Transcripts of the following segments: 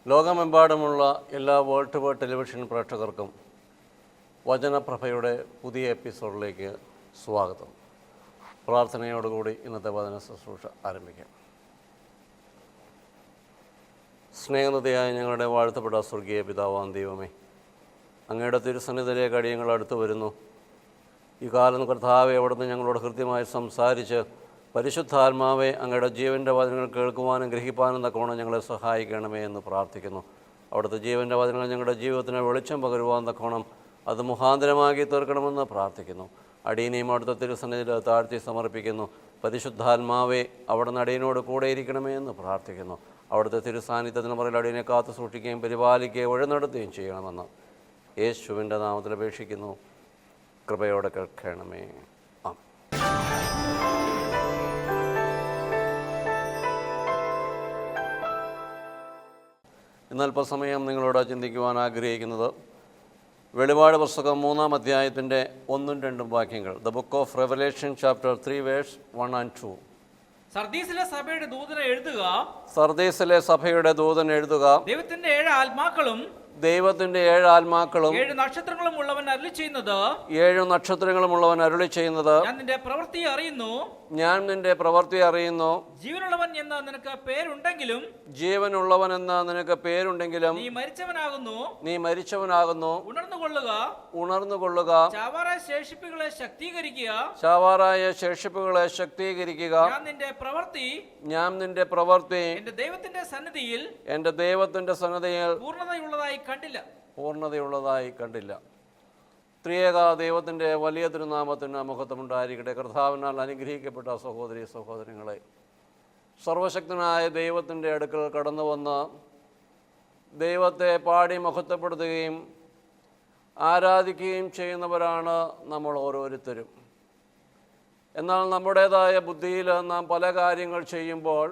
ലോകമെമ്പാടുമുള്ള എല്ലാ world to world television പ്രേക്ഷകർക്കും വചനപ്രഭയുടെ പുതിയ എപ്പിസോഡിലേക്ക് സ്വാഗതം. പ്രാർത്ഥനയോടുകൂടി ഇന്നത്തെ വചന ശുശ്രൂഷ ആരംഭിക്കാം. സ്നേഹനിധിയായ ഞങ്ങളുടെ വാഴ്ത്തപ്പെട്ട സ്വർഗീയ പിതാവാം ദൈവമേ, അങ്ങയുടെ തിരുസന്നിധിയിലേക്ക് അടിയങ്ങൾ അടുത്തു വരുന്നു. ഈ കാലം കർത്താവെ അവിടുന്ന് ഞങ്ങളോട് കൃത്യമായി സംസാരിച്ച് പരിശുദ്ധാത്മാവെ അങ്ങയുടെ ജീവൻ്റെ വചനങ്ങൾ കേൾക്കുവാനും ഗ്രഹിപ്പാനും തക്കവണ്ണം ഞങ്ങളെ സഹായിക്കണമേ എന്ന് പ്രാർത്ഥിക്കുന്നു. അവിടുത്തെ ജീവൻ്റെ വചനങ്ങൾ ഞങ്ങളുടെ ജീവിതത്തിന് വെളിച്ചം പകരുവാൻ തക്കവണ്ണം അത് മുഖാന്തരമാക്കി തീർക്കണമെന്ന് പ്രാർത്ഥിക്കുന്നു. അടിയനെയും അവിടുത്തെ തിരുസന്നിധിയിൽ താഴ്ത്തി സമർപ്പിക്കുന്നു. പരിശുദ്ധാത്മാവെ അവിടുന്ന് അടിയനോട് കൂടെ ഇരിക്കണമേ എന്ന് പ്രാർത്ഥിക്കുന്നു. അവിടുത്തെ തിരുസാന്നിധ്യത്തിന് പറയിൽ അടിയനെ കാത്തു സൂക്ഷിക്കുകയും പരിപാലിക്കുകയും വഴിനടത്തുകയും ചെയ്യണമെന്ന് യേശുവിൻ്റെ നാമത്തിൽ അപേക്ഷിക്കുന്നു. കൃപയോടെ കേൾക്കണമേ. എന്നാൽ ഇപ്പോൾ സമയം നിങ്ങളോട് ചിന്തിക്കുവാൻ ആഗ്രഹിക്കുന്നത് വെളിപാട് പുസ്തകം 3-ാം അധ്യായത്തിൻ്റെ 1-2 വാക്യങ്ങൾ. The book of Revelation chapter 3 verse 1 and 2. സർദീസിലെ സഭയുടെ ദൂതനെ എഴുതുക. സർദീസിലെ സഭയുടെ ദൂതൻ എഴുതുക. ദൈവത്തിന്റെ 7 ആത്മാക്കളും 7 ആത്മാക്കളും 7 നക്ഷത്രങ്ങളും ഉള്ളവൻ അരുളി ചെയ്യുന്നത് 7 നക്ഷത്രങ്ങളുമുള്ളവൻ അരുളി ചെയ്യുന്നത് ഞാൻ നിന്റെ പ്രവൃത്തി അറിയുന്നു. ഞാൻ നിന്റെ പ്രവൃത്തി അറിയുന്നു. ജീവനുള്ളവൻ എന്ന് നിനക്ക് പേരുണ്ടെങ്കിലും ജീവനുള്ളവൻ എന്ന് നിനക്ക് പേരുണ്ടെങ്കിലും നീ മരിച്ചവനാകുന്നു. ഉണർന്നുകൊള്ളുക. ചാവാറായ ശേഷിപ്പുകളെ ശക്തീകരിക്കുക. ഞാൻ നിന്റെ പ്രവൃത്തി എന്റെ ദൈവത്തിന്റെ സന്നിധിയിൽ പൂർണ്ണതയുള്ളതായി കണ്ടില്ല. ത്രിയേക ദൈവത്തിൻ്റെ വലിയ തിരുനാമത്തിന് മഹത്വമുണ്ടായിരിക്കട്ടെ. കർത്താവിനാൽ അനുഗ്രഹിക്കപ്പെട്ട സഹോദരി സഹോദരങ്ങളെ, സർവശക്തനായ ദൈവത്തിൻ്റെ അടുക്കൽ കടന്നു വന്ന് ദൈവത്തെ പാടി മഹത്വപ്പെടുത്തുകയും ആരാധിക്കുകയും ചെയ്യുന്നവരാണ് നമ്മൾ ഓരോരുത്തരും. എന്നാൽ നമ്മുടേതായ ബുദ്ധിയിൽ നാം പല കാര്യങ്ങൾ ചെയ്യുമ്പോൾ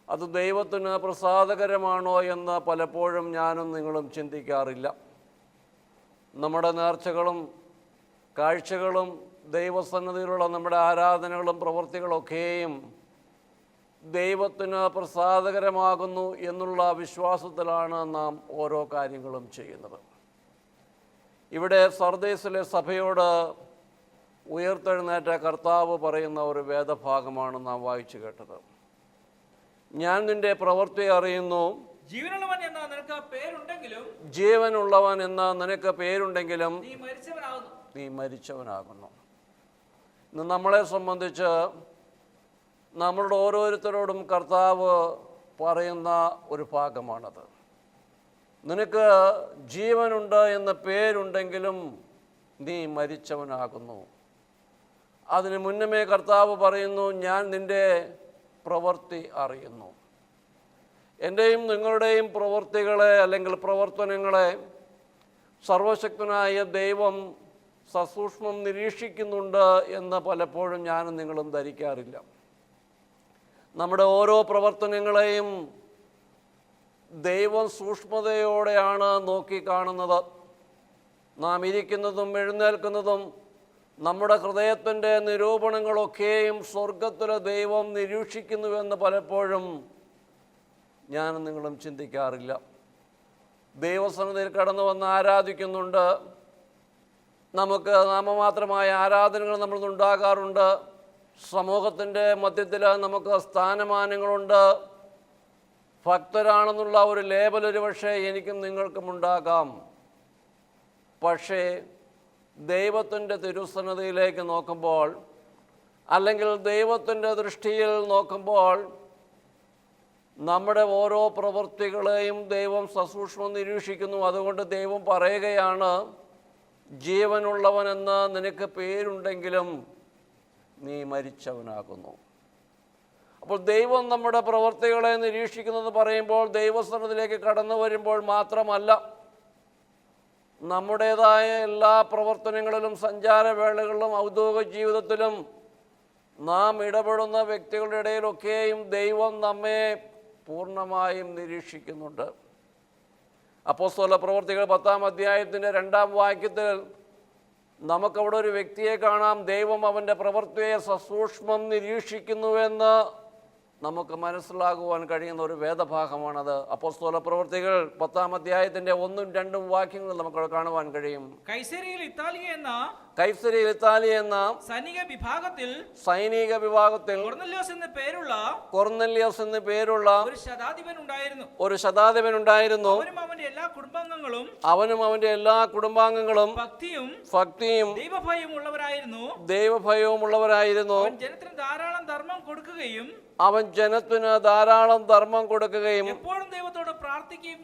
അത് ദൈവത്തിന് പ്രസാദകരമാണോ എന്ന് പലപ്പോഴും ഞാനും നിങ്ങളും ചിന്തിക്കാറില്ല. നമ്മുടെ നേർച്ചകളും കാഴ്ചകളും ദൈവസന്നിധിയിലുള്ള നമ്മുടെ ആരാധനകളും പ്രവൃത്തികളൊക്കെയും ദൈവത്തിന് പ്രസാദകരമാകുന്നു എന്നുള്ള വിശ്വാസത്തിലാണ് നാം ഓരോ കാര്യങ്ങളും ചെയ്യുന്നത്. ഇവിടെ സർദീസിലെ സഭയോട് ഉയർത്തെഴുന്നേറ്റ കർത്താവ് പറയുന്ന ഒരു വേദഭാഗമാണ് നാം വായിച്ചു കേട്ടത്. ഞാൻ നിന്റെ പ്രവൃത്തി അറിയുന്നു. ജീവനുള്ളവൻ എന്ന് നിനക്ക് പേരുണ്ടെങ്കിലും നീ മരിച്ചവനാകുന്നു. ഇന്ന് നമ്മളെ സംബന്ധിച്ച് നമ്മളുടെ ഓരോരുത്തരോടും കർത്താവ് പറയുന്ന ഒരു ഭാഗമാണത്. നിനക്ക് ജീവനുണ്ട് എന്ന പേരുണ്ടെങ്കിലും നീ മരിച്ചവനാകുന്നു. അതിന് മുന്നമേ കർത്താവ് പറയുന്നു, ഞാൻ നിന്റെ പ്രവൃത്തി അറിയുന്നു. എൻ്റെയും നിങ്ങളുടെയും പ്രവൃത്തികളെ അല്ലെങ്കിൽ പ്രവർത്തനങ്ങളെ സർവശക്തനായ ദൈവം സസൂക്ഷ്മം നിരീക്ഷിക്കുന്നുണ്ട് എന്ന് പലപ്പോഴും ഞാനും നിങ്ങളും ധരിക്കാറില്ല. നമ്മുടെ ഓരോ പ്രവർത്തനങ്ങളെയും ദൈവം സൂക്ഷ്മതയോടെയാണ് നോക്കിക്കാണുന്നത്. നാം ഇരിക്കുന്നതും എഴുന്നേൽക്കുന്നതും നമ്മുടെ ഹൃദയത്തിൻ്റെ നിരൂപണങ്ങളൊക്കെയും സ്വർഗത്തിലെ ദൈവം നിരീക്ഷിക്കുന്നുവെന്ന് പലപ്പോഴും ഞാനും നിങ്ങളും ചിന്തിക്കാറില്ല. ദൈവസന്നിധിയിൽ കടന്നു വന്ന് ആരാധിക്കുന്നുണ്ട്. നമുക്ക് നാമമാത്രമായ ആരാധനകൾ നമ്മൾ ഉണ്ടാകാറുണ്ട്. സമൂഹത്തിൻ്റെ മധ്യത്തിൽ നമുക്ക് സ്ഥാനമാനങ്ങളുണ്ട്. ഭക്തരാണെന്നുള്ള ഒരു ലേബൽ ഒരുപക്ഷെ എനിക്കും നിങ്ങൾക്കും ഉണ്ടാകാം. പക്ഷേ ദൈവത്തിൻ്റെ തിരുസന്നിധിയിലേക്ക് നോക്കുമ്പോൾ അല്ലെങ്കിൽ ദൈവത്തിൻ്റെ ദൃഷ്ടിയിൽ നോക്കുമ്പോൾ നമ്മുടെ ഓരോ പ്രവൃത്തികളെയും ദൈവം സസൂക്ഷ്മം നിരീക്ഷിക്കുന്നു. അതുകൊണ്ട് ദൈവം പറയുകയാണ്, ജീവനുള്ളവനെന്ന് നിനക്ക് പേരുണ്ടെങ്കിലും നീ മരിച്ചവനാകുന്നു. അപ്പോൾ ദൈവം നമ്മുടെ പ്രവൃത്തികളെ നിരീക്ഷിക്കുന്നെന്ന് പറയുമ്പോൾ ദൈവസന്നിധിയിലേക്ക് കടന്നു വരുമ്പോൾ മാത്രമല്ല, നമ്മുടേതായ എല്ലാ പ്രവർത്തനങ്ങളിലും സഞ്ചാരവേളകളിലും ഔദ്യോഗിക ജീവിതത്തിലും നാം ഇടപെടുന്ന വ്യക്തികളുടെ ഇടയിലൊക്കെയും ദൈവം നമ്മെ പൂർണ്ണമായും നിരീക്ഷിക്കുന്നുണ്ട്. അപ്പോസ്തല പ്രവൃത്തികൾ 10-ാം അധ്യായത്തിൻ്റെ 2-ാം വാക്യത്തിൽ നമുക്കവിടെ ഒരു വ്യക്തിയെ കാണാം. ദൈവം അവൻ്റെ പ്രവൃത്തിയെ സസൂക്ഷ്മം നിരീക്ഷിക്കുന്നുവെന്ന് നമുക്ക് മനസ്സിലാകുവാൻ കഴിയുന്ന ഒരു വേദഭാഗമാണത്. അപ്പോസ്തല പ്രവൃത്തികൾ 10-ാം അധ്യായത്തിന്റെ 1-2 വാക്യങ്ങൾ നമുക്ക് കാണുവാൻ കഴിയും. കൈസരിയിൽ ഇത്താലിയ എന്ന സൈനിക വിഭാഗത്തിൽ കൊർന്നല്യോസ് എന്ന് പേരുള്ള ഒരു ശതാധിപൻ ഉണ്ടായിരുന്നു. അവനും അവന്റെ എല്ലാ കുടുംബാംഗങ്ങളും ഭക്തിയും ദൈവഭയവും ഉള്ളവരായിരുന്നു. അവൻ ജനത്തിന് ധാരാളം ധർമ്മം കൊടുക്കുകയും എപ്പോഴും ദൈവത്തോട് പ്രാർത്ഥിക്കുകയും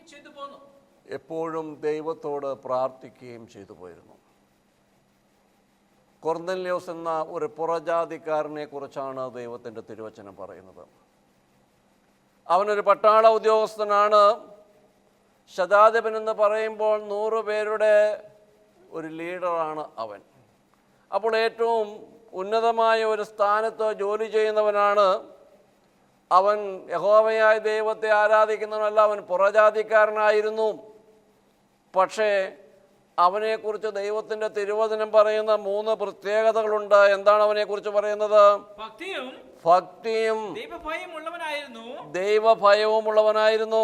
ചെയ്തു പോയിരുന്നു. കൊർന്നല്യോസ് എന്ന ഒരു പുറജാതിക്കാരനെ കുറിച്ചാണ് ദൈവത്തിൻ്റെ തിരുവചനം പറയുന്നത്. അവനൊരു പട്ടാള ഉദ്യോഗസ്ഥനാണ്. ശതാധിപൻ എന്ന് പറയുമ്പോൾ 100 പേരുടെ ഒരു ലീഡറാണ് അവൻ. അപ്പോൾ ഏറ്റവും ഉന്നതമായ ഒരു സ്ഥാനത്ത് ജോലി ചെയ്യുന്നവനാണ് അവൻ. യഹോവയായ ദൈവത്തെ ആരാധിക്കുന്നവനല്ല, അവൻ പുറജാതിക്കാരനായിരുന്നു. പക്ഷേ അവനെക്കുറിച്ച് ദൈവത്തിൻ്റെ തിരുവചനം പറയുന്ന 3 പ്രത്യേകതകളുണ്ട്. എന്താണ് അവനെക്കുറിച്ച് പറയുന്നത്? ഭക്തിയും ദൈവഭയവും ഉള്ളവനായിരുന്നു.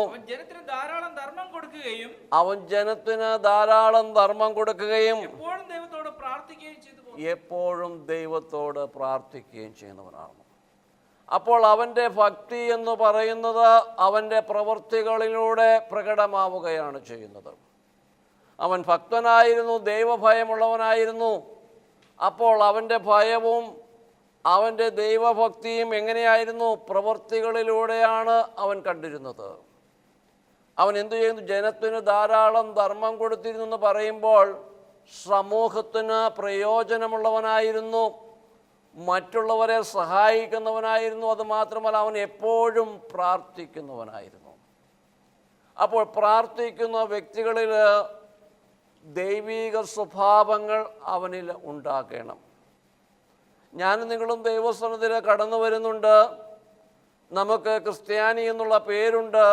അവൻ ജനത്തിന് ധാരാളം ധർമ്മം കൊടുക്കുകയും എപ്പോഴും ദൈവത്തോട് പ്രാർത്ഥിക്കുകയും ചെയ്യുന്നവനാണ്. അപ്പോൾ അവൻ്റെ ഭക്തി എന്ന് പറയുന്നത് അവൻ്റെ പ്രവൃത്തികളിലൂടെ പ്രകടമാവുകയാണ് ചെയ്യുന്നത്. അവൻ ഭക്തനായിരുന്നു, ദൈവഭയമുള്ളവനായിരുന്നു. അപ്പോൾ അവൻ്റെ ഭയവും അവൻ്റെ ദൈവഭക്തിയും എങ്ങനെയായിരുന്നു? പ്രവൃത്തികളിലൂടെയാണ് അവൻ കണ്ടിരുന്നത്. അവൻ എന്തു ചെയ്യുന്നു? ജനത്തിന് ധാരാളം ധർമ്മം കൊടുത്തിരുന്നു എന്ന് പറയുമ്പോൾ സമൂഹത്തിന് പ്രയോജനമുള്ളവനായിരുന്നു, മറ്റുള്ളവരെ സഹായിക്കുന്നവനായിരുന്നു. അതുമാത്രമല്ല, അവൻ എപ്പോഴും പ്രാർത്ഥിക്കുന്നവനായിരുന്നു. അപ്പോൾ പ്രാർത്ഥിക്കുന്ന വ്യക്തികളിൽ ദൈവീക സ്വഭാവങ്ങൾ അവനിൽ ഉണ്ടാക്കണം. ഞാനും നിങ്ങളും ദൈവസന്നിധിയിൽ കടന്നു വരുന്നുണ്ട്. നമുക്ക് ക്രിസ്ത്യാനി എന്നുള്ള പേരുണ്ട്.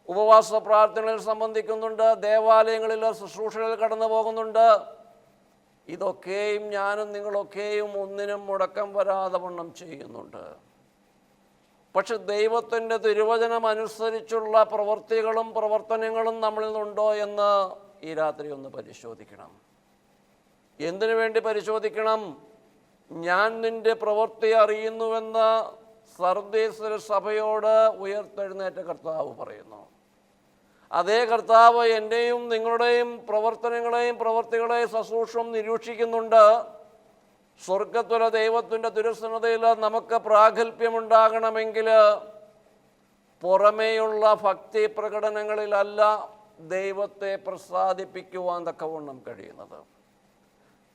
ഉപവാസ പ്രാർത്ഥനകളിൽ സംബന്ധിക്കുന്നുണ്ട്, ദേവാലയങ്ങളിൽ ശുശ്രൂഷകളിൽ കടന്നു പോകുന്നുണ്ട്. ഇതൊക്കെയും ഞാനും നിങ്ങളൊക്കെയും ഒന്നിനും മുടക്കം വരാതെ വണ്ണം ചെയ്യുന്നുണ്ട്. പക്ഷെ ദൈവത്തിൻ്റെ തിരുവചനം അനുസരിച്ചുള്ള പ്രവൃത്തികളും പ്രവർത്തനങ്ങളും നമ്മളിൽ നിന്നുണ്ടോ എന്ന് ഈ രാത്രി ഒന്ന് പരിശോധിക്കണം. എന്തിനു വേണ്ടി പരിശോധിക്കണം? ഞാൻ നിന്റെ പ്രവൃത്തി അറിയുന്നുവെന്ന് സർദീസ് സഭയോട് ഉയർത്തെഴുന്നേറ്റ കർത്താവ് പറയുന്നു. അതേ കർത്താവ് എൻ്റെയും നിങ്ങളുടെയും പ്രവർത്തനങ്ങളെയും പ്രവൃത്തികളെയും സസൂക്ഷ്മം നിരീക്ഷിക്കുന്നുണ്ട്. സ്വർഗത്തിലെ ദൈവത്തിൻ്റെ തിരുസന്നതയിൽ നമുക്ക് പ്രാഗൽഭ്യമുണ്ടാകണമെങ്കിൽ പുറമേയുള്ള ഭക്തി പ്രകടനങ്ങളിലല്ല ദൈവത്തെ പ്രസാദിപ്പിക്കുവാൻ തക്കവണ്ണം കഴിയുന്നത്.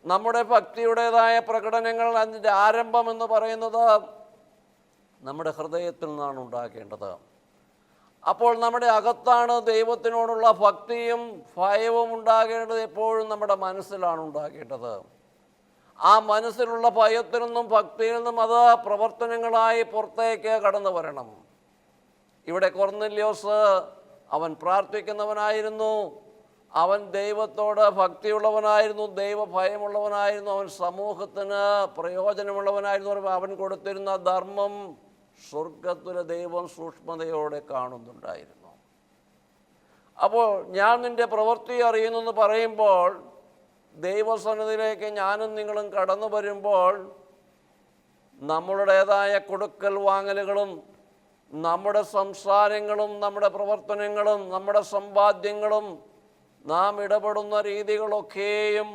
നമ്മുടെ ഭക്തിയുടേതായ പ്രകടനങ്ങൾ, അതിൻ്റെ ആരംഭം എന്ന് പറയുന്നത് നമ്മുടെ ഹൃദയത്തിൽ നിന്നാണ് ഉണ്ടാകേണ്ടത്. അപ്പോൾ നമ്മുടെ അകത്താണ് ദൈവത്തിനോടുള്ള ഭക്തിയും ഭയവും ഉണ്ടാകേണ്ടത്. എപ്പോഴും നമ്മുടെ മനസ്സിലാണ് ഉണ്ടാകേണ്ടത്. ആ മനസ്സിലുള്ള ഭയത്തിൽ നിന്നും ഭക്തിയിൽ നിന്നും അത് പ്രവർത്തനങ്ങളായി പുറത്തേക്ക് കടന്നു വരണം. ഇവിടെ കൊർന്നല്യോസ് അവൻ പ്രാർത്ഥിക്കുന്നവനായിരുന്നു, അവൻ ദൈവത്തോട് ഭക്തിയുള്ളവനായിരുന്നു, ദൈവഭയമുള്ളവനായിരുന്നു, അവൻ സമൂഹത്തിന് പ്രയോജനമുള്ളവനായിരുന്നു. അവൻ കൊടുത്തിരുന്ന ധർമ്മം സ്വർഗത്തിലെ ദൈവം സൂക്ഷ്മതയോടെ കാണുന്നുണ്ടായിരുന്നു. അപ്പോൾ ഞാൻ നിൻ്റെ പ്രവൃത്തി അറിയുന്നു എന്ന് പറയുമ്പോൾ ദൈവസന്നിധിയിലേക്ക് ഞാനും നിങ്ങളും കടന്നു വരുമ്പോൾ നമ്മളുടേതായ കൊടുക്കൽ വാങ്ങലുകളും നമ്മുടെ സംസാരങ്ങളും നമ്മുടെ പ്രവർത്തനങ്ങളും നമ്മുടെ സമ്പാദ്യങ്ങളും നാം ഇടപെടുന്ന രീതികളൊക്കെയും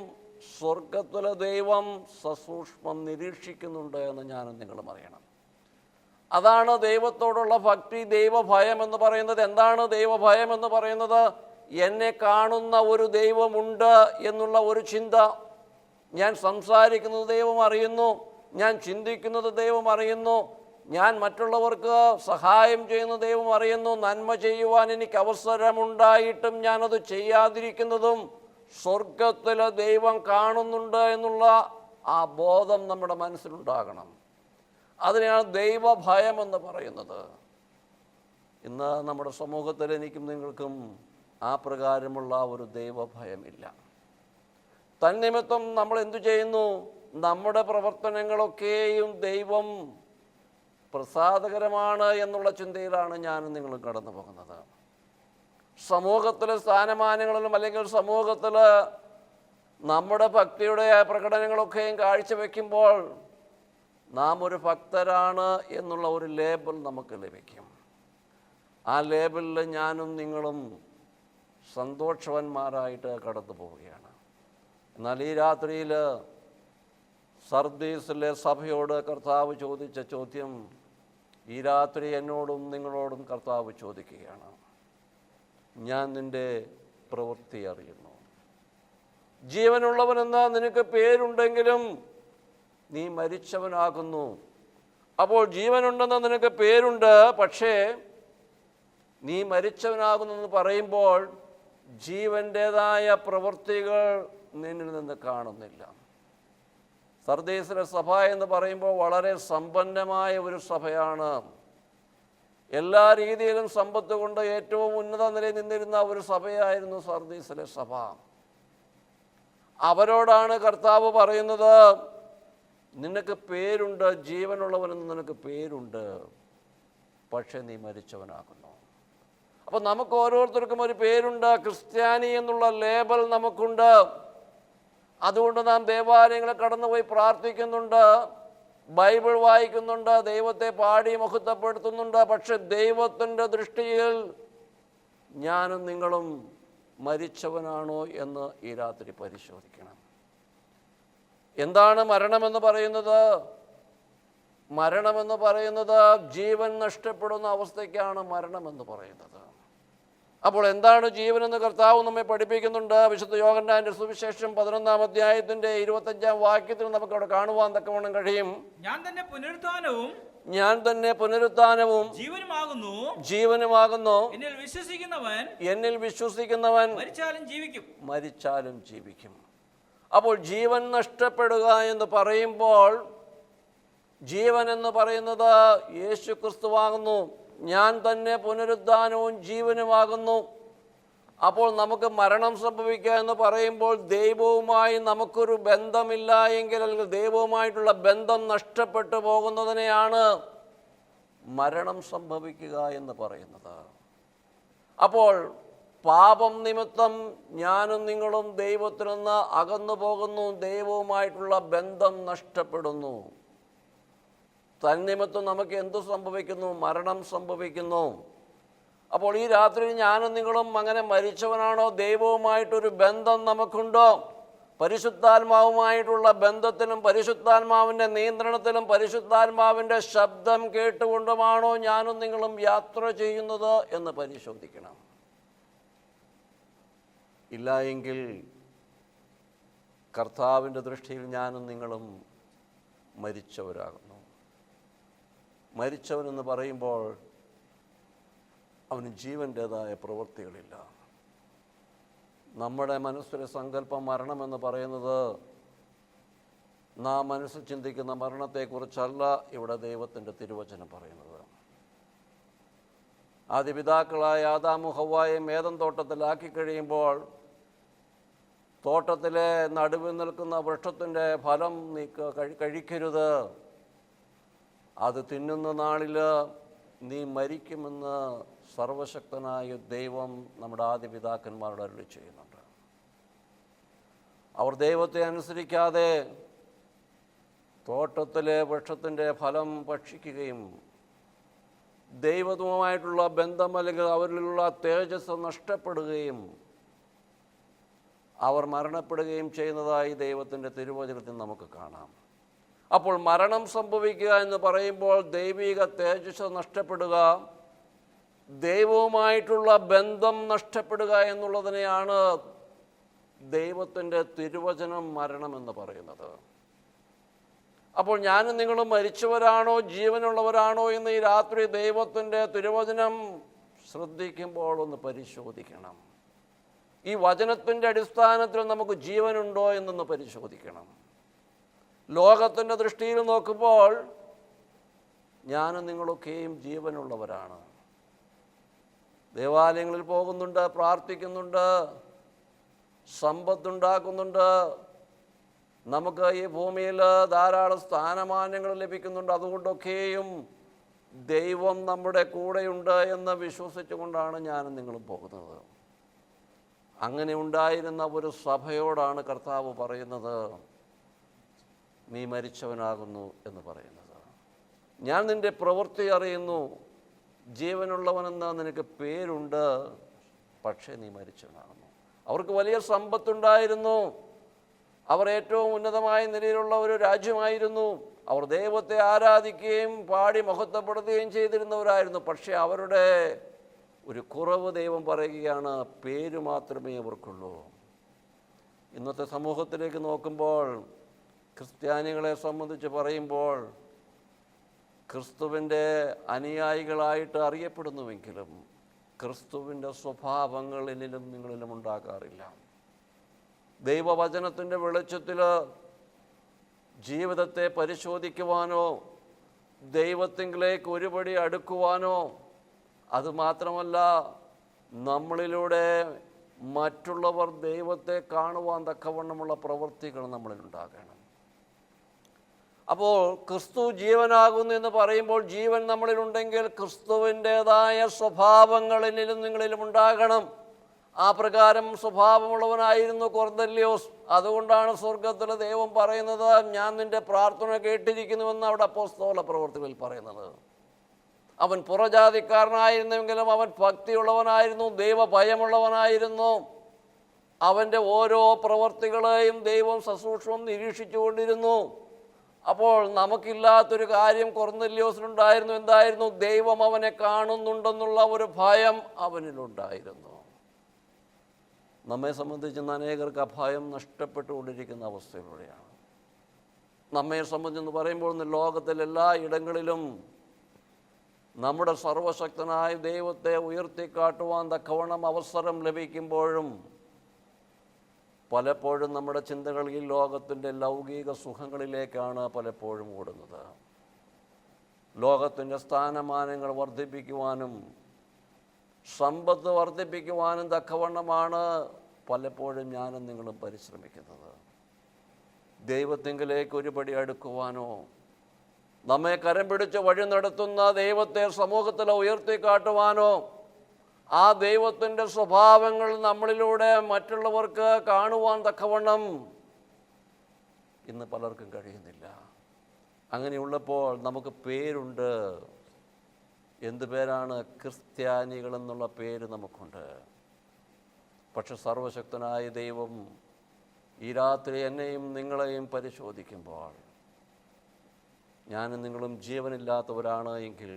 സ്വർഗത്തിലെ ദൈവം സസൂക്ഷ്മം നിരീക്ഷിക്കുന്നുണ്ട് എന്ന് ഞാനും നിങ്ങളും അറിയണം. അതാണ് ദൈവത്തോടുള്ള ഭക്തി, ദൈവഭയം എന്ന് പറയുന്നത്. എന്താണ് ദൈവഭയം എന്ന് പറയുന്നത്? എന്നെ കാണുന്ന ഒരു ദൈവമുണ്ട് എന്നുള്ള ഒരു ചിന്ത. ഞാൻ സംസാരിക്കുന്നത് ദൈവം അറിയുന്നു, ഞാൻ ചിന്തിക്കുന്നത് ദൈവം അറിയുന്നു, ഞാൻ മറ്റുള്ളവർക്ക് സഹായം ചെയ്യുന്ന ദൈവം അറിയുന്നു, നന്മ ചെയ്യുവാൻ എനിക്ക് അവസരമുണ്ടായിട്ടും ഞാനത് ചെയ്യാതിരിക്കുന്നതും സ്വർഗത്തിലെ ദൈവം കാണുന്നുണ്ട് എന്നുള്ള ആ ബോധം നമ്മുടെ മനസ്സിലുണ്ടാകണം. അതിനെയാണ് ദൈവഭയം എന്ന് പറയുന്നത്. ഇന്ന് നമ്മുടെ സമൂഹത്തിൽ എനിക്കും നിങ്ങൾക്കും ആ പ്രകാരമുള്ള ഒരു ദൈവഭയമില്ല. തന്നിമിത്തം നമ്മൾ എന്തു ചെയ്യുന്നു? നമ്മുടെ പ്രവർത്തനങ്ങളൊക്കെയും ദൈവം പ്രസാദകരമാണ് എന്നുള്ള ചിന്തയിലാണ് ഞാനും നിങ്ങളും കടന്നു പോകുന്നത്. സമൂഹത്തിലെ സ്ഥാനമാനങ്ങളിലും അല്ലെങ്കിൽ സമൂഹത്തിൽ നമ്മുടെ ഭക്തിയുടെ പ്രകടനങ്ങളൊക്കെയും കാഴ്ചവെക്കുമ്പോൾ നാം ഒരു ഭക്തരാണ് എന്നുള്ള ഒരു ലേബൽ നമുക്ക് ലഭിക്കും. ആ ലേബലിൽ ഞാനും നിങ്ങളും സന്തോഷവാന്മാരായിട്ട് കടന്നു പോവുകയാണ്. എന്നാൽ ഈ രാത്രിയിൽ സർദീസിലെ സഭയോട് കർത്താവ് ചോദിച്ച ചോദ്യം ഈ രാത്രി എന്നോടും നിങ്ങളോടും കർത്താവ് ചോദിക്കുകയാണ്. ഞാൻ നിൻ്റെ പ്രവൃത്തി അറിയുന്നു. ജീവനുള്ളവനെന്ന് നിനക്ക് പേരുണ്ടെങ്കിലും നീ മരിച്ചവനാകുന്നു. അപ്പോൾ ജീവനുണ്ടെന്ന് നിനക്ക് പേരുണ്ട്, പക്ഷേ നീ മരിച്ചവനാകുന്നെന്ന് പറയുമ്പോൾ ജീവൻ്റേതായ പ്രവൃത്തികൾ നിന്നിൽ നിന്ന് കാണുന്നില്ല. സർദീസിലെ സഭ എന്ന് പറയുമ്പോൾ വളരെ സമ്പന്നമായ ഒരു സഭയാണ്. എല്ലാ രീതിയിലും സമ്പത്ത് കൊണ്ട് ഏറ്റവും ഉന്നത നിലയിൽ നിന്നിരുന്ന ഒരു സഭയായിരുന്നു സർദീസിലെ സഭ. അവരോടാണ് കർത്താവ് പറയുന്നത്, നിനക്ക് പേരുണ്ട്, ജീവനുള്ളവനെന്ന് നിനക്ക് പേരുണ്ട്, പക്ഷെ നീ മരിച്ചവനാകുന്നു. അപ്പം നമുക്ക് ഓരോരുത്തർക്കും ഒരു പേരുണ്ട്. ക്രിസ്ത്യാനി എന്നുള്ള ലേബൽ നമുക്കുണ്ട്. അതുകൊണ്ട് നാം ദേവാലയങ്ങളിൽ കടന്നുപോയി പ്രാർത്ഥിക്കുന്നുണ്ട്, ബൈബിൾ വായിക്കുന്നുണ്ട്, ദൈവത്തെ പാടി മഹത്വപ്പെടുത്തുന്നുണ്ട്. പക്ഷെ ദൈവത്തിൻ്റെ ദൃഷ്ടിയിൽ ഞാനും നിങ്ങളും മരിച്ചവനാണോ എന്ന് ഈ രാത്രി പരിശോധിക്കണം. എന്താണ് മരണമെന്ന് പറയുന്നത്? മരണമെന്ന് പറയുന്നത് ജീവൻ നഷ്ടപ്പെടുന്ന അവസ്ഥയ്ക്കാണ് മരണമെന്ന് പറയുന്നത്. അപ്പോൾ എന്താണ് ജീവനെന്ന് കർത്താവ് നമ്മെ പഠിപ്പിക്കുന്നുണ്ട്. വിശുദ്ധ യോഹന്നാന്റെ സുവിശേഷം 11-ാം അധ്യായത്തിന്റെ 25-ാം വാക്യത്തിൽ നമുക്ക് അവിടെ കാണുവാൻ തക്കവണ്ണം കഴിയും. ഞാൻ തന്നെ പുനരുത്ഥാനവും ജീവനുമാകുന്നു. എന്നിൽ വിശ്വസിക്കുന്നവൻ മരിച്ചാലും ജീവിക്കും. അപ്പോൾ ജീവൻ നഷ്ടപ്പെടുക എന്ന് പറയുമ്പോൾ ജീവൻ എന്ന് പറയുന്നത് യേശു ക്രിസ്തുവാകുന്നു. ഞാൻ തന്നെ പുനരുത്ഥാനവും ജീവനുമാകുന്നു. അപ്പോൾ നമുക്ക് മരണം സംഭവിക്കുക എന്ന് പറയുമ്പോൾ ദൈവവുമായി നമുക്കൊരു ബന്ധമില്ല എങ്കിൽ, അല്ലെങ്കിൽ ദൈവവുമായിട്ടുള്ള ബന്ധം നഷ്ടപ്പെട്ടു പോകുന്നതിനെയാണ് മരണം സംഭവിക്കുക എന്ന് പറയുന്നത്. അപ്പോൾ പാപം നിമിത്തം ഞാനും നിങ്ങളും ദൈവത്തിൽ നിന്ന് അകന്നു പോകുന്നു, ദൈവവുമായിട്ടുള്ള ബന്ധം നഷ്ടപ്പെടുന്നു. തന്നിമിത്തം നമുക്ക് എന്തു സംഭവിക്കുന്നു? മരണം സംഭവിക്കുന്നു. അപ്പോൾ ഈ രാത്രി ഞാനും നിങ്ങളും അങ്ങനെ മരിച്ചവനാണോ? ദൈവവുമായിട്ടൊരു ബന്ധം നമുക്കുണ്ടോ? പരിശുദ്ധാത്മാവുമായിട്ടുള്ള ബന്ധത്തിലും പരിശുദ്ധാത്മാവിൻ്റെ നിയന്ത്രണത്തിലും പരിശുദ്ധാത്മാവിൻ്റെ ശബ്ദം കേട്ടുകൊണ്ടുമാണോ ഞാനും നിങ്ങളും യാത്ര ചെയ്യുന്നത് എന്ന് പരിശോധിക്കണം. ഇല്ല എങ്കിൽ കർത്താവിൻ്റെ ദൃഷ്ടിയിൽ ഞാനും നിങ്ങളും മരിച്ചവരാകുന്നു. മരിച്ചവനെന്ന് പറയുമ്പോൾ അവന് ജീവൻ്റേതായ പ്രവൃത്തികളില്ല. നമ്മുടെ മനസ്സിലെ സങ്കല്പം മരണമെന്ന് പറയുന്നത് നാം മനസ്സിൽ ചിന്തിക്കുന്ന മരണത്തെക്കുറിച്ചല്ല ഇവിടെ ദൈവത്തിൻ്റെ തിരുവചനം പറയുന്നത്. ആദിപിതാക്കളായ ആദാമും ഹവ്വായെയും ഏദൻ തോട്ടത്തിലാക്കി കഴിയുമ്പോൾ തോട്ടത്തിലെ നടുവിൽ നിൽക്കുന്ന വൃക്ഷത്തിൻ്റെ ഫലം നീ കഴിക്കരുത്, അത് തിന്നുന്ന നാളിൽ നീ മരിക്കുമെന്ന് സർവശക്തനായ ദൈവം നമ്മുടെ ആദിപിതാക്കന്മാരോട് അരുളി ചെയ്യുന്നുണ്ട്. അവർ ദൈവത്തെ അനുസരിക്കാതെ തോട്ടത്തിലെ വൃക്ഷത്തിൻ്റെ ഫലം ഭക്ഷിക്കുകയും ദൈവവുമായിട്ടുള്ള ബന്ധം അല്ലെങ്കിൽ അവരിലുള്ള തേജസ് നഷ്ടപ്പെടുകയും അവർ മരണപ്പെടുകയും ചെയ്യുന്നതായി ദൈവത്തിൻ്റെ തിരുവചനത്തിൽ നമുക്ക് കാണാം. അപ്പോൾ മരണം സംഭവിക്കുക എന്ന് പറയുമ്പോൾ ദൈവിക തേജസ് നഷ്ടപ്പെടുക, ദൈവവുമായിട്ടുള്ള ബന്ധം നഷ്ടപ്പെടുക എന്നുള്ളതിനെയാണ് ദൈവത്തിൻ്റെ തിരുവചനം മരണമെന്ന് പറയുന്നത്. അപ്പോൾ ഞാനും നിങ്ങളും മരിച്ചവരാണോ ജീവനുള്ളവരാണോ എന്ന് ഈ രാത്രി ദൈവത്തിൻ്റെ തിരുവചനം ശ്രദ്ധിക്കുമ്പോൾ ഒന്ന് പരിശോധിക്കണം. ഈ വചനത്തിൻ്റെ അടിസ്ഥാനത്തിൽ നമുക്ക് ജീവനുണ്ടോ എന്നൊന്ന് പരിശോധിക്കണം. ലോകത്തിൻ്റെ ദൃഷ്ടിയിൽ നോക്കുമ്പോൾ ഞാനും നിങ്ങളൊക്കെയും ജീവനുള്ളവരാണ്. ദേവാലയങ്ങളിൽ പോകുന്നുണ്ട്, പ്രാർത്ഥിക്കുന്നുണ്ട്, സമ്പത്തുണ്ടാക്കുന്നുണ്ട്, നമുക്ക് ഈ ഭൂമിയിൽ ധാരാളം സ്ഥാനമാനങ്ങൾ ലഭിക്കുന്നുണ്ട്. അതുകൊണ്ടൊക്കെയും ദൈവം നമ്മുടെ കൂടെയുണ്ട് എന്ന് വിശ്വസിച്ചുകൊണ്ടാണ് ഞാനും നിങ്ങളും പോകുന്നത്. അങ്ങനെ ഉണ്ടായിരുന്ന ഒരു സഭയോടാണ് കർത്താവ് പറയുന്നത്, നീ മരിച്ചവനാകുന്നു എന്ന് പറയുന്നത്. ഞാൻ നിൻ്റെ പ്രവൃത്തി അറിയുന്നു, ജീവനുള്ളവനെന്ന് നിനക്ക് പേരുണ്ട്, പക്ഷേ നീ മരിച്ചവനാകുന്നു. അവർക്ക് വലിയ സമ്പത്തുണ്ടായിരുന്നു, അവർ ഏറ്റവും ഉന്നതമായ നിലയിലുള്ള ഒരു രാജ്യമായിരുന്നു, അവർ ദൈവത്തെ ആരാധിക്കുകയും പാടി മഹത്വപ്പെടുത്തുകയും ചെയ്തിരുന്നവരായിരുന്നു. പക്ഷേ അവരുടെ ഒരു കുറവ് ദൈവം പറയുകയാണ്, പേര് മാത്രമേ അവർക്കുള്ളൂ. ഇന്നത്തെ സമൂഹത്തിലേക്ക് നോക്കുമ്പോൾ, ക്രിസ്ത്യാനികളെ സംബന്ധിച്ച് പറയുമ്പോൾ, ക്രിസ്തുവിൻ്റെ അനുയായികളായിട്ട് അറിയപ്പെടുന്നുവെങ്കിലും ക്രിസ്തുവിൻ്റെ സ്വഭാവങ്ങൾ എന്നിലും നിങ്ങളിലും ഉണ്ടാകാറില്ല. ദൈവവചനത്തിൻ്റെ വെളിച്ചത്തിൽ ജീവിതത്തെ പരിശോധിക്കുവാനോ ദൈവത്തിങ്കിലേക്ക് ഒരുപടി അടുക്കുവാനോ, അതുമാത്രമല്ല നമ്മളിലൂടെ മറ്റുള്ളവർ ദൈവത്തെ കാണുവാൻ തക്കവണ്ണമുള്ള പ്രവൃത്തികൾ നമ്മളിലുണ്ടാകണം. അപ്പോൾ ക്രിസ്തു ജീവനാകുന്നു എന്ന് പറയുമ്പോൾ, ജീവൻ നമ്മളിലുണ്ടെങ്കിൽ ക്രിസ്തുവിൻ്റേതായ സ്വഭാവങ്ങൾ എന്നിലും നിങ്ങളിലും ഉണ്ടാകണം. ആ പ്രകാരം സ്വഭാവമുള്ളവനായിരുന്നു കൊർന്നല്യോസ്. അതുകൊണ്ടാണ് സ്വർഗത്തിലെ ദൈവം പറയുന്നത്, ഞാൻ നിൻ്റെ പ്രാർത്ഥന കേട്ടിരിക്കുന്നുവെന്ന് അവിടെ അപ്പോസ്തല പ്രവൃത്തികളിൽ പറയുന്നത്. അവൻ പുറജാതിക്കാരനായിരുന്നെങ്കിലും അവൻ ഭക്തിയുള്ളവനായിരുന്നു, ദൈവഭയമുള്ളവനായിരുന്നു. അവൻ്റെ ഓരോ പ്രവൃത്തികളെയും ദൈവം സസൂക്ഷ്മം നിരീക്ഷിച്ചുകൊണ്ടിരുന്നു. അപ്പോൾ നമുക്കില്ലാത്തൊരു കാര്യം കൊർന്നല്യോസിനുണ്ടായിരുന്നു. എന്തായിരുന്നു? ദൈവം അവനെ കാണുന്നുണ്ടെന്നുള്ള ഒരു ഭയം അവനിലുണ്ടായിരുന്നു. നമ്മെ സംബന്ധിച്ച് അനേകർക്ക് അഭയം നഷ്ടപ്പെട്ടുകൊണ്ടിരിക്കുന്ന അവസ്ഥയിലൂടെയാണ്. നമ്മെ സംബന്ധിച്ചെന്ന് പറയുമ്പോൾ ഇന്ന് ലോകത്തിലെ എല്ലാ ഇടങ്ങളിലും നമ്മുടെ സർവശക്തനായ ദൈവത്തെ ഉയർത്തിക്കാട്ടുവാൻ തക്കവണ്ണം അവസരം ലഭിക്കുമ്പോഴും പലപ്പോഴും നമ്മുടെ ചിന്തകൾ ഈ ലോകത്തിൻ്റെ ലൗകിക സുഖങ്ങളിലേക്കാണ് പലപ്പോഴും ഓടുന്നത്. ലോകത്തിൻ്റെ സ്ഥാനമാനങ്ങൾ വർദ്ധിപ്പിക്കുവാനും സമ്പത്ത് വർദ്ധിപ്പിക്കുവാനും തക്കവണ്ണമാണ് പലപ്പോഴും ഞാനും നിങ്ങളും പരിശ്രമിക്കുന്നത്. ദൈവത്തിങ്കിലേക്ക് ഒരുപടി അടുക്കുവാനോ നമ്മെ കരം പിടിച്ച് വഴി നടത്തുന്ന ദൈവത്തെ സമൂഹത്തിൽ ഉയർത്തിക്കാട്ടുവാനോ ആ ദൈവത്തിൻ്റെ സ്വഭാവങ്ങൾ നമ്മളിലൂടെ മറ്റുള്ളവർക്ക് കാണുവാൻ തക്കവണ്ണം ഇന്ന് പലർക്കും കഴിയുന്നില്ല. അങ്ങനെയുള്ളപ്പോൾ നമുക്ക് പേരുണ്ട്. എന്ത് പേരാണ്? ക്രിസ്ത്യാനികൾ എന്നുള്ള പേര് നമുക്കുണ്ട്. പക്ഷെ സർവശക്തനായ ദൈവം ഈ രാത്രി എന്നെയും നിങ്ങളെയും പരിശോധിക്കുമ്പോൾ, ഞാനും നിങ്ങളും ജീവനില്ലാത്തവരാണ് എങ്കിൽ,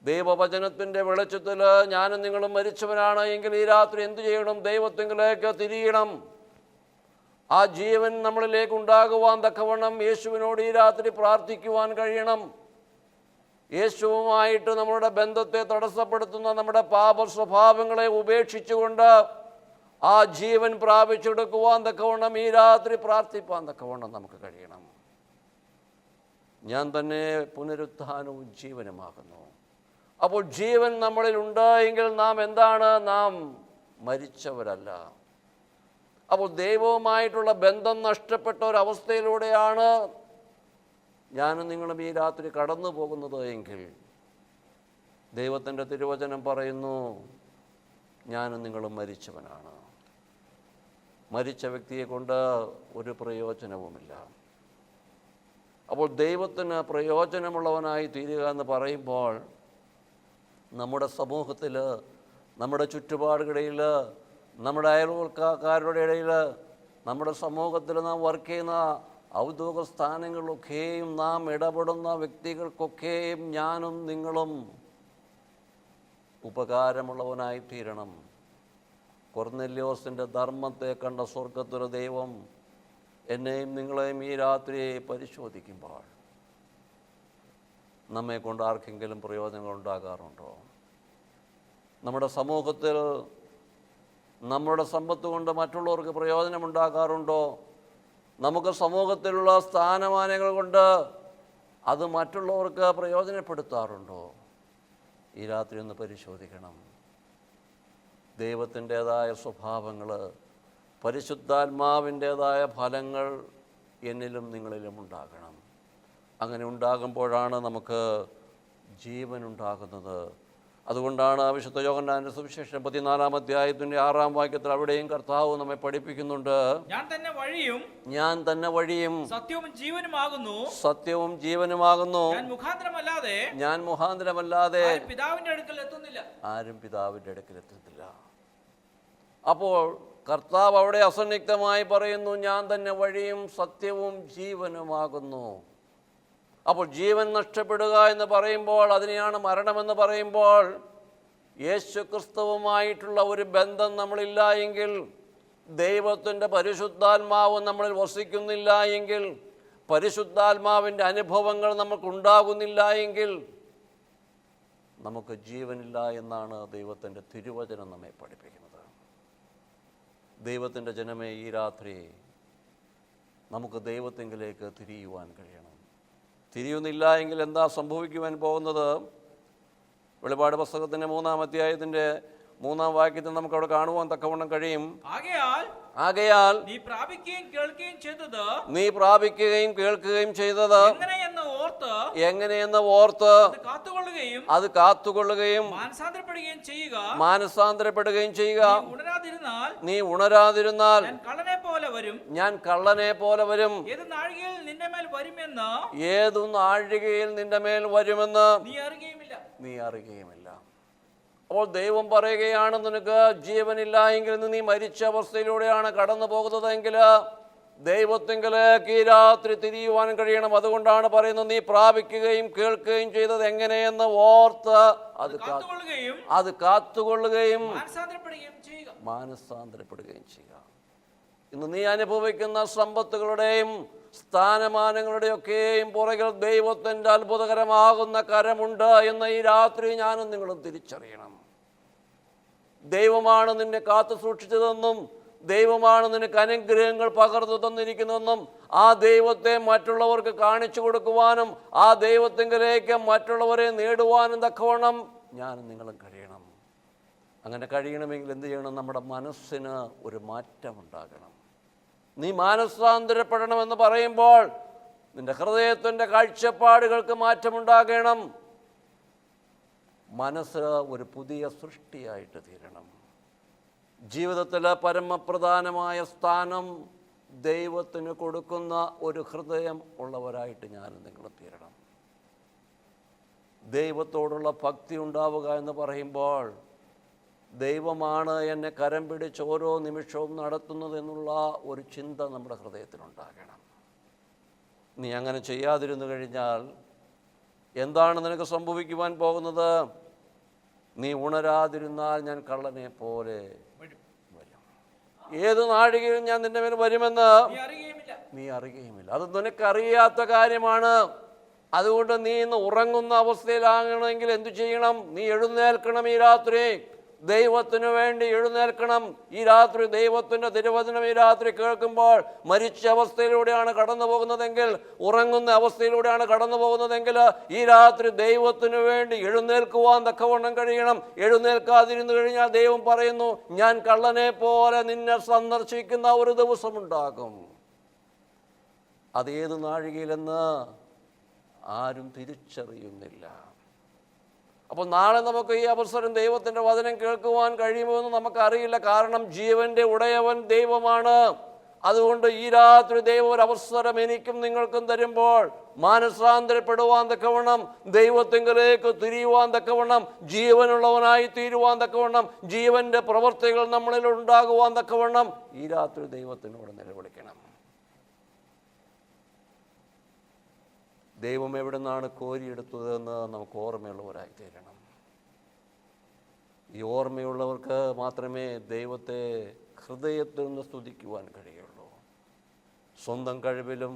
ദൈവവചനത്തിൻ്റെ വെളിച്ചത്തിൽ ഞാനും നിങ്ങളും മരിച്ചവരാണ് എങ്കിൽ, ഈ രാത്രി എന്തു ചെയ്യണം? ദൈവത്തിങ്കിലേക്ക് തിരിയണം. ആ ജീവൻ നമ്മളിലേക്ക് ഉണ്ടാകുവാൻ തക്കവണ്ണം യേശുവിനോട് ഈ രാത്രി പ്രാർത്ഥിക്കുവാൻ കഴിയണം. യേശുവുമായിട്ട് നമ്മളുടെ ബന്ധത്തെ തടസ്സപ്പെടുത്തുന്ന നമ്മുടെ പാപ സ്വഭാവങ്ങളെ ഉപേക്ഷിച്ചുകൊണ്ട് ആ ജീവൻ പ്രാപിച്ചെടുക്കുവാൻ തക്കവണ്ണം ഈ രാത്രി പ്രാർത്ഥിപ്പാൻ തക്കവണ്ണം നമുക്ക് കഴിയണം. ഞാൻ തന്നെ പുനരുത്ഥാനവും ജീവനുമാകുന്നു. അപ്പോൾ ജീവൻ നമ്മളിലുണ്ട് എങ്കിൽ നാം എന്താണ്? നാം മരിച്ചവരല്ല. അപ്പോൾ ദൈവവുമായിട്ടുള്ള ബന്ധം നഷ്ടപ്പെട്ട ഒരവസ്ഥയിലൂടെയാണ് ഞാനും നിങ്ങളും ഈ രാത്രി കടന്നു പോകുന്നത് എങ്കിൽ, ദൈവത്തിൻ്റെ തിരുവചനം പറയുന്നു, ഞാനും നിങ്ങളും മരിച്ചവനാണ്. മരിച്ച വ്യക്തിയെ കൊണ്ട് ഒരു പ്രയോജനവുമില്ല. അപ്പോൾ ദൈവത്തിന് പ്രയോജനമുള്ളവനായി തീരുക എന്ന് പറയുമ്പോൾ, നമ്മുടെ സമൂഹത്തിൽ, നമ്മുടെ ചുറ്റുപാടുകളിൽ, നമ്മുടെ അയൽവക്കക്കാരുടെ ഇടയിൽ, നമ്മുടെ സമൂഹത്തിൽ നാം വർക്ക് ചെയ്യുന്ന ഔദ്യോഗിക സ്ഥാനങ്ങളിലൊക്കെയും നാം ഇടപെടുന്ന വ്യക്തികൾക്കൊക്കെയും ഞാനും നിങ്ങളും ഉപകാരമുള്ളവനായി തീരണം. കൊർന്നല്യോസിൻ്റെ ധർമ്മത്തെ കണ്ട സ്വർഗത്തിലെ ദൈവം എന്നെയും നിങ്ങളെയും ഈ രാത്രി പരിശോധിക്കുമ്പോൾ നമ്മെ കൊണ്ട് ആർക്കെങ്കിലും പ്രയോജനങ്ങൾ ഉണ്ടാകാറുണ്ടോ? നമ്മുടെ സമൂഹത്തിൽ നമ്മുടെ സമ്പത്ത് കൊണ്ട് മറ്റുള്ളവർക്ക് പ്രയോജനമുണ്ടാകാറുണ്ടോ? നമുക്ക് സമൂഹത്തിലുള്ള സ്ഥാനമാനങ്ങൾ കൊണ്ട് അത് മറ്റുള്ളവർക്ക് പ്രയോജനപ്പെടുത്താറുണ്ടോ? ഈ രാത്രി ഒന്ന് പരിശോധിക്കണം. ദൈവത്തിൻ്റേതായ സ്വഭാവങ്ങൾ, പരിശുദ്ധാത്മാവിൻ്റേതായ ഫലങ്ങൾ എന്നിലും നിങ്ങളിലും ഉണ്ടാകണം. അങ്ങനെ ഉണ്ടാകുമ്പോഴാണ് നമുക്ക് ജീവനുണ്ടാകുന്നത്. അതുകൊണ്ടാണ് വിശുദ്ധ യോഹന്നാന്റെ സുവിശേഷം 14-ാം അധ്യായത്തിൻ്റെ 6-ാം വാക്യത്തിൽ അവിടെയും കർത്താവ് നമ്മെ പഠിപ്പിക്കുന്നുണ്ട്, ഞാൻ തന്നെ വഴിയും സത്യവും ജീവനുമാകുന്നു. ഞാൻ മുഖാന്തരമല്ലാതെ ആരും പിതാവിൻ്റെ അടുക്കൽ എത്തുന്നില്ല. അപ്പോൾ കർത്താവ് അവിടെ അസന്നിഗ്ധമായി പറയുന്നു, ഞാൻ തന്നെ വഴിയും സത്യവും ജീവനുമാകുന്നു. അപ്പോൾ ജീവൻ നഷ്ടപ്പെടുക എന്ന് പറയുമ്പോൾ, അതിനെയാണ് മരണമെന്ന് പറയുമ്പോൾ, യേശു ക്രിസ്തുവുമായിട്ടുള്ള ഒരു ബന്ധം നമ്മളില്ല എങ്കിൽ, ദൈവത്തിൻ്റെ പരിശുദ്ധാത്മാവ് നമ്മളിൽ വസിക്കുന്നില്ല എങ്കിൽ, പരിശുദ്ധാത്മാവിൻ്റെ അനുഭവങ്ങൾ നമുക്കുണ്ടാകുന്നില്ല എങ്കിൽ നമുക്ക് ജീവനില്ല എന്നാണ് ദൈവത്തിൻ്റെ തിരുവചനം നമ്മെ പഠിപ്പിക്കുന്നത്. ദൈവത്തിൻ്റെ ജനമേ, ഈ രാത്രി നമുക്ക് ദൈവത്തെങ്കിലേക്ക് തിരിയുവാൻ കഴിയണം. തിരിയുന്നില്ല എങ്കിൽ എന്താ സംഭവിക്കുവാൻ പോകുന്നത്? വെളിപാട് പുസ്തകത്തിൻ്റെ 3-ാം അധ്യായത്തിൻ്റെ 3-ാം വാക്യത്തിൽ നമുക്ക് അവിടെ കാണുവാൻ തക്കവണ്ണം കഴിയും. ആകയാൽ നീ പ്രാപിക്കുകയും കേൾക്കുകയും ചെയ്തത് എങ്ങനെയെന്ന് ഓർത്ത് അത് കാത്തുകൊള്ളുകയും മാനസാന്തരപ്പെടുകയും ചെയ്യുക. നീ ഉണരാതിരുന്നാൽ ഞാൻ കള്ളനെ പോലെ വരും. ഏതു നാഴികയിൽ നിന്റെ മേൽ വരുമെന്ന് നീ അറിയുകയുമില്ല. അപ്പോൾ ദൈവം പറയുകയാണ്, നിനക്ക് ജീവനില്ല എങ്കിൽ നീ മരിച്ച അവസ്ഥയിലൂടെയാണ് കടന്നു പോകുന്നതെങ്കിൽ ദൈവത്തിങ്കിലേക്ക് ഈ രാത്രി തിരിയുവാൻ കഴിയണം. അതുകൊണ്ടാണ് പറയുന്നത്, നീ പ്രാപിക്കുകയും കേൾക്കുകയും ചെയ്തത് എങ്ങനെയെന്ന് ഓർത്ത് അത് കാത്തുകൊള്ളുകയും മാനസാന്തരപ്പെടുകയും ചെയ്യുക. ഇന്ന് നീ അനുഭവിക്കുന്ന സമ്പത്തുകളുടെയും സ്ഥാനമാനങ്ങളുടെയൊക്കെയും പുറകിൽ ദൈവത്തിൻ്റെ അത്ഭുതകരമാകുന്ന കരമുണ്ട് എന്ന് ഈ രാത്രി ഞാനും നിങ്ങളും തിരിച്ചറിയണം. ദൈവമാണ് നിന്നെ കാത്തു സൂക്ഷിച്ചതെന്നും ദൈവമാണ് നിനക്ക് അനുഗ്രഹങ്ങൾ പകർന്നു തന്നിരിക്കുന്നതെന്നും ആ ദൈവത്തെ മറ്റുള്ളവർക്ക് കാണിച്ചു കൊടുക്കുവാനും ആ ദൈവത്തിങ്കിലേക്ക് മറ്റുള്ളവരെ നേടുവാനും തക്കവണ്ണം ഞാനും നിങ്ങളും കഴിയണം. അങ്ങനെ കഴിയണമെങ്കിൽ എന്ത് ചെയ്യണം? നമ്മുടെ മനസ്സിന് ഒരു മാറ്റമുണ്ടാകണം. നീ മാനസാന്തരപ്പെടണമെന്ന് പറയുമ്പോൾ നിന്റെ ഹൃദയത്തിൻ്റെ കാഴ്ചപ്പാടുകൾക്ക് മാറ്റമുണ്ടാകണം. മനസ്സ് ഒരു പുതിയ സൃഷ്ടിയായിട്ട് തീരണം. ജീവിതത്തിലെ പരമപ്രധാനമായ സ്ഥാനം ദൈവത്തിന് കൊടുക്കുന്ന ഒരു ഹൃദയം ഉള്ളവരായിട്ട് ഞാനും നിങ്ങളും തീരണം. ദൈവത്തോടുള്ള ഭക്തി ഉണ്ടാവുക എന്ന് പറയുമ്പോൾ ദൈവമാണ് എന്നെ കരം പിടിച്ച് ഓരോ നിമിഷവും നടത്തുന്നത് എന്നുള്ള ഒരു ചിന്ത നമ്മുടെ ഹൃദയത്തിലുണ്ടാകണം. നീ അങ്ങനെ ചെയ്യാതിരുന്നു കഴിഞ്ഞാൽ എന്താണ് നിനക്ക് സംഭവിക്കുവാൻ പോകുന്നത്? നീ ഉണരാതിരുന്നാൽ ഞാൻ കള്ളനെ പോലെ വരും. ഏത് നാഴികയിൽ ഞാൻ നിന്റെ മേൽ വരുമെന്ന് നീ അറിയുകയുമില്ല. അത് നിനക്കറിയാത്ത കാര്യമാണ്. അതുകൊണ്ട് നീ ഇന്ന് ഉറങ്ങുന്ന അവസ്ഥയിലാകണമെങ്കിൽ എന്തു ചെയ്യണം? നീ എഴുന്നേൽക്കണം. ഈ രാത്രി ദൈവത്തിനു വേണ്ടി എഴുന്നേൽക്കണം. ഈ രാത്രി ദൈവത്തിൻ്റെ തിരുവചനം ഈ രാത്രി കേൾക്കുമ്പോൾ മരിച്ച അവസ്ഥയിലൂടെയാണ് കടന്നു പോകുന്നതെങ്കിൽ, ഉറങ്ങുന്ന അവസ്ഥയിലൂടെയാണ് കടന്നു പോകുന്നതെങ്കിൽ ഈ രാത്രി ദൈവത്തിനു വേണ്ടി എഴുന്നേൽക്കുവാൻ തക്കവണ്ണം കഴിയണം. എഴുന്നേൽക്കാതിരുന്നു കഴിഞ്ഞാൽ ദൈവം പറയുന്നു, ഞാൻ കള്ളനെ പോലെ നിന്നെ സന്ദർശിക്കുന്ന ഒരു ദിവസമുണ്ടാകും. അതേത് നാഴികയിലെന്ന് ആരും തിരിച്ചറിയുന്നില്ല. അപ്പോൾ നാളെ നമുക്ക് ഈ അവസരം ദൈവത്തിൻ്റെ വചനം കേൾക്കുവാൻ കഴിയുമോയെന്ന് നമുക്കറിയില്ല. കാരണം ജീവൻ്റെ ഉടയവൻ ദൈവമാണ്. അതുകൊണ്ട് ഈ രാത്രി ദൈവം ഒരു അവസരം എനിക്കും നിങ്ങൾക്കും തരുമ്പോൾ മാനസാന്തരപ്പെടുവാൻ തക്കവണ്ണം, ദൈവത്തിങ്കിലേക്ക് തിരിയുവാൻ തക്കവണ്ണം, ജീവനുള്ളവനായി തീരുവാൻ തക്കവണ്ണം, ജീവൻ്റെ പ്രവൃത്തികൾ നമ്മളിൽ ഉണ്ടാകുവാൻ തക്കവണ്ണം ഈ രാത്രി ദൈവത്തിനോട് നിലവിളിക്കണം. ദൈവം എവിടെ നിന്നാണ് കോരിയെടുത്തതെന്ന് നമുക്ക് ഓർമ്മയുള്ളവരായി തീരണം. ഈ ഓർമ്മയുള്ളവർക്ക് മാത്രമേ ദൈവത്തെ ഹൃദയത്തിൽ നിന്ന് സ്തുതിക്കുവാൻ കഴിയുള്ളൂ. സ്വന്തം കഴിവിലും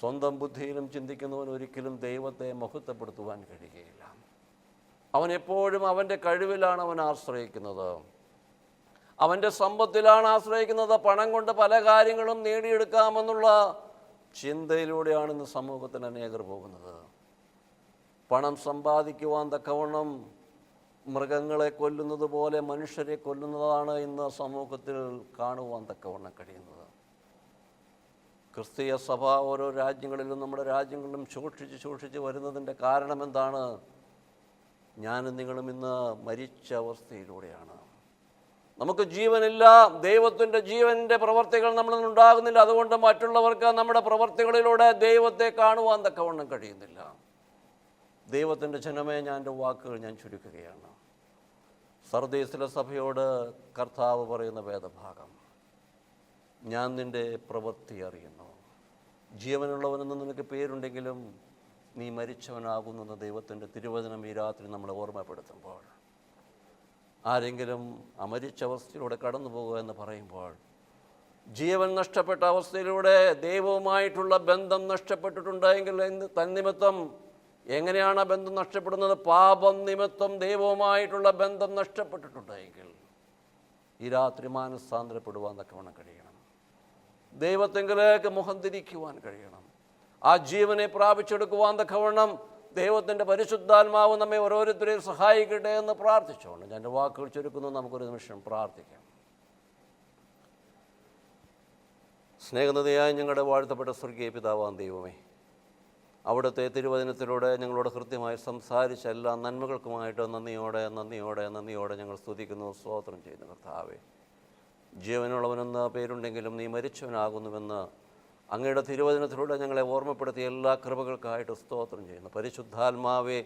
സ്വന്തം ബുദ്ധിയിലും ചിന്തിക്കുന്നവൻ ഒരിക്കലും ദൈവത്തെ മഹത്വപ്പെടുത്തുവാൻ കഴിയുകയില്ല. അവൻ എപ്പോഴും അവൻ്റെ കഴിവിലാണ് അവൻ ആശ്രയിക്കുന്നത്, അവൻ്റെ സമ്പത്തിലാണ് ആശ്രയിക്കുന്നത്. പണം കൊണ്ട് പല കാര്യങ്ങളും നേടിയെടുക്കാമെന്നുള്ള ചിന്തയിലൂടെയാണ് ഇന്ന് സമൂഹത്തിൽ അനേകർ പോകുന്നത്. പണം സമ്പാദിക്കുവാൻ തക്കവണ്ണം മൃഗങ്ങളെ കൊല്ലുന്നത് പോലെ മനുഷ്യരെ കൊല്ലുന്നതാണ് ഇന്ന് സമൂഹത്തിൽ കാണുവാൻ തക്കവണ്ണം കഴിയുന്നത്. ക്രിസ്തീയ സഭ ഓരോ രാജ്യങ്ങളിലും നമ്മുടെ രാജ്യങ്ങളിലും സൂക്ഷിച്ച് വരുന്നതിൻ്റെ കാരണം എന്താണ്? ഞാനും നിങ്ങളും ഇന്ന് മരിച്ച അവസ്ഥയിലൂടെയാണ്. നമുക്ക് ജീവനില്ല. ദൈവത്തിൻ്റെ ജീവൻ്റെ പ്രവർത്തികൾ നമ്മളിൽ ഉണ്ടാകുന്നില്ല. അതുകൊണ്ട് മറ്റുള്ളവർക്ക് നമ്മുടെ പ്രവർത്തികളിലൂടെ ദൈവത്തെ കാണുവാൻ തക്കവണ്ണം കഴിയുന്നില്ല. ദൈവത്തിൻ്റെ ജനമേ, ഞാൻ എൻ്റെ വാക്കുകൾ ഞാൻ ചുരുക്കുകയാണ്. സർദീസിലെ സഭയോട് കർത്താവ് പറയുന്ന വേദഭാഗം, ഞാൻ നിൻ്റെ പ്രവൃത്തി അറിയുന്നു. ജീവനുള്ളവനെന്ന് നിനക്ക് പേരുണ്ടെങ്കിലും നീ മരിച്ചവനാകുന്നെന്ന് ദൈവത്തിൻ്റെ തിരുവചനം ഈ രാത്രി നമ്മളെ ഓർമ്മപ്പെടുത്തുമ്പോൾ, ആരെങ്കിലും അമരിച്ച അവസ്ഥയിലൂടെ കടന്നു പോകുക എന്ന് പറയുമ്പോൾ, ജീവൻ നഷ്ടപ്പെട്ട അവസ്ഥയിലൂടെ ദൈവവുമായിട്ടുള്ള ബന്ധം നഷ്ടപ്പെട്ടിട്ടുണ്ടെങ്കിൽ തന്നിമിത്തം എങ്ങനെയാണ് ആ ബന്ധം നഷ്ടപ്പെടുന്നത്? പാപം നിമിത്തം ദൈവവുമായിട്ടുള്ള ബന്ധം നഷ്ടപ്പെട്ടിട്ടുണ്ടെങ്കിൽ ഈ രാത്രി മാനസാന്തരപ്പെടുവാൻ തക്കവണ്ണം കഴിയണം. ദൈവത്തെങ്കിലേക്ക് മുഖം തിരിക്കുവാൻ കഴിയണം. ആ ജീവനെ പ്രാപിച്ചെടുക്കുവാൻ തക്കവണ്ണം ദൈവത്തിൻ്റെ പരിശുദ്ധാത്മാവ് നമ്മെ ഓരോരുത്തരെയും സഹായിക്കട്ടെ എന്ന് പ്രാർത്ഥിച്ചുകൊണ്ട് ഞാൻ എൻ്റെ വാക്കുകൾ ചുരുക്കുന്നു. നമുക്കൊരു നിമിഷം പ്രാർത്ഥിക്കാം. സ്നേഹനിധിയായി ഞങ്ങളുടെ വാഴ്ത്തപ്പെട്ട സ്വർഗീയ പിതാവാം ദൈവമേ, അവിടുത്തെ തിരുവചനത്തിലൂടെ ഞങ്ങളോട് കൃത്യമായി സംസാരിച്ച എല്ലാ നന്മകൾക്കുമായിട്ട് നന്ദിയോടെ ഞങ്ങൾ സ്തുതിക്കുന്നു, സ്തോത്രം ചെയ്യുന്നു. കർത്താവേ, ജീവനുള്ളവനെന്ന പേരുണ്ടെങ്കിലും നീ മരിച്ചവനാകുന്നുവെന്ന് അങ്ങയുടെ തിരുവചനത്തിലൂടെ ഞങ്ങളെ ഓർമ്മപ്പെടുത്തിയ എല്ലാ കൃപകൾക്കായിട്ട് സ്തോത്രം ചെയ്യുന്നു. പരിശുദ്ധാത്മാവേ,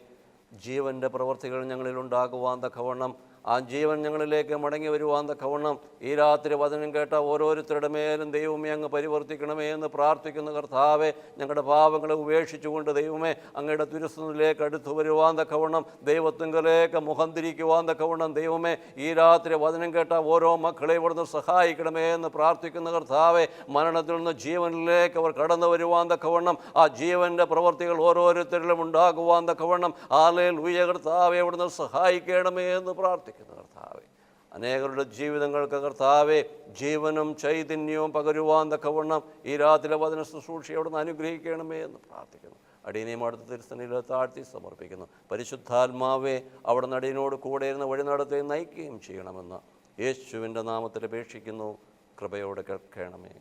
ജീവൻ്റെ പ്രവർത്തികൾ ഞങ്ങളിൽ ഉണ്ടാകുവാൻ തക്കവണ്ണം, ആ ജീവൻ ഞങ്ങളിലേക്ക് മടങ്ങി വരുവാൻ തക്കവണ്ണം ഈ രാത്രി വചനം കേട്ട ഓരോരുത്തരുടെ മേലും ദൈവമേ അങ്ങ് പരിവർത്തിക്കണമേ എന്ന് പ്രാർത്ഥിക്കുന്ന കർത്താവെ, ഞങ്ങളുടെ പാപങ്ങളെ ഉപേക്ഷിച്ചുകൊണ്ട് ദൈവമേ അങ്ങയുടെ തിരുസന്നിധിയിലേക്ക് അടുത്തു വരുവാൻ തക്കവണ്ണം, ദൈവത്തിങ്കലേക്ക് മുഖം തിരിക്കുവാൻ തക്കവണ്ണം ദൈവമേ ഈ രാത്രി വചനം കേട്ട ഓരോ മക്കളെ ഇവിടുന്ന് സഹായിക്കണമേ എന്ന് പ്രാർത്ഥിക്കുന്ന കർത്താവെ, മരണത്തിൽ നിന്ന് ജീവനിലേക്ക് അവർ കടന്നു വരുവാൻ തക്കവണ്ണം, ആ ജീവൻ്റെ പ്രവർത്തികൾ ഓരോരുത്തരിലും ഉണ്ടാകുവാൻ തക്കവണ്ണം ഹല്ലേലൂയ കർത്താവെ ഇവിടുന്ന് സഹായിക്കണമേ എന്ന് പ്രാർത്ഥിക്കുന്നു. കർത്താവെ, അനേകരുടെ ജീവിതങ്ങൾക്ക് കർത്താവെ ജീവനും ചൈതന്യവും പകരുവാൻ തക്കവണ്ണം ഈ രാത്രിയിലെ വചന ശുശ്രൂഷ അവിടുന്ന് അനുഗ്രഹിക്കണമേ എന്ന് പ്രാർത്ഥിക്കുന്നു. അടിയനെയും അടുത്ത തിരുസന്നിധിയിൽ താഴ്ത്തി സമർപ്പിക്കുന്നു. പരിശുദ്ധാത്മാവെ, അവിടുന്ന് അടിയനോട് കൂടെ ഇരുന്ന് വഴി നടത്തുകയും നയിക്കുകയും ചെയ്യണമെന്ന് യേശുവിൻ്റെ നാമത്തിൽ അപേക്ഷിക്കുന്നു. കൃപയോടെ കേൾക്കണമേ.